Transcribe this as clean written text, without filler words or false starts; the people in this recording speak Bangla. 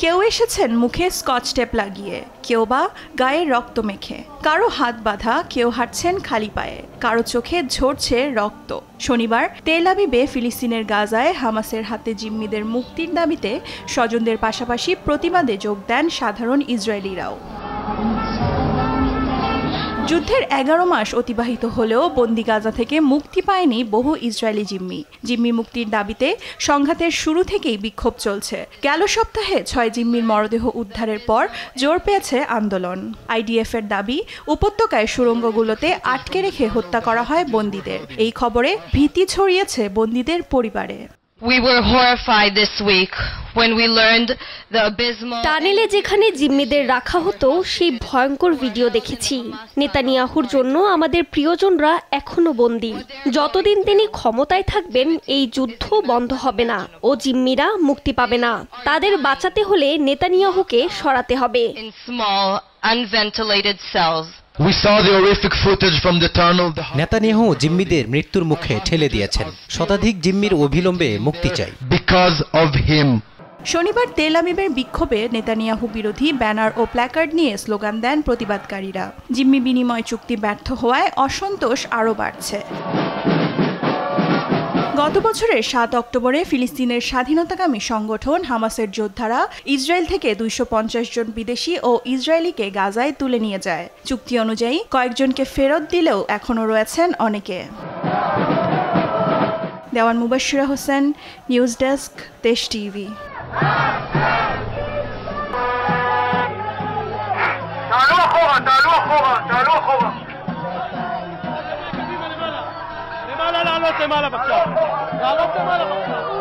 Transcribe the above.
কেউ এসেছেন মুখে স্কচ টেপ লাগিয়ে, কেউ বা গায়ে রক্ত মেখে, কারো হাত বাঁধা, কেউ হাঁটছেন খালি পায়ে, কারো চোখে ঝরছে রক্ত। শনিবার তেল আবিবে ফিলিস্তিনের গাজায় হামাসের হাতে জিম্মিদের মুক্তির দাবিতে স্বজনদের পাশাপাশি প্রতিবাদে যোগ দেন সাধারণ ইসরায়েলিরাও। যুদ্ধের 11 মাস অতিবাহিত হলেও বন্দি গাজা থেকে মুক্তি পায়নি বহু ইসরায়েলি জিম্মি মুক্তির দাবিতে সংঘাতের শুরু থেকেই বিক্ষোভ চলছে। গেল সপ্তাহে 6 জিম্মির মরদেহ উদ্ধারের পর জোর পেয়েছে আন্দোলন। আইডিএফের দাবি, উপত্যকায় সুড়ঙ্গগুলোতে আটকে রেখে হত্যা করা হয় বন্দীদের। এই খবরে ভীতি ছড়িয়েছে বন্দীদের পরিবারে। We were horrified this week when we learned the abysmal টানেলে যেখানে জিম্মিদের রাখা হতো সেই ভয়ঙ্কর ভিডিও দেখেছি। নেতানিয়াহুর জন্য আমাদের প্রিয়জনরা এখনো বন্দী। যতদিন তিনি ক্ষমতায় থাকবেন এই যুদ্ধ বন্ধ হবে না ও জিম্মিরা মুক্তি পাবে না। তাদের বাঁচাতে হলে নেতানিয়াহুকে সরাতে হবে। in small unventilated cells. We saw the horrific footage from the tunnel. Netanyahu জিম্মিদের মৃত্যুর মুখে ঠেলে দিয়েছেন। শতাধিক জিম্মির অবিলম্বে মুক্তি চাই। Because of him. শনিবার তেল আবিবের বিক্ষোভে নেতানিয়াহু বিরোধী ব্যানার ও প্ল্যাকার্ড নিয়ে স্লোগান দেন প্রতিবাদকারীরা। জিম্মি বিনিময় চুক্তি ব্যর্থ হওয়ায় অসন্তোষ আরও বাড়ছে। গত বছরের 7 অক্টোবরে ফিলিস্তিনের স্বাধীনতাকামী সংগঠন হামাসের যোদ্ধারা ইসরায়েল থেকে 250 জন বিদেশি ও ইসরায়েলিকে গাজায় তুলে নিয়ে যায়। চুক্তি অনুযায়ী কয়েকজনকে ফেরত দিলেও এখনও রয়েছেন অনেকে। দেওয়ান মুবাশশিরা হোসেন, নিউজ ডেস্ক, দেশ টিভি। لا لا لا لا لا لا لا لا لا لا لا لا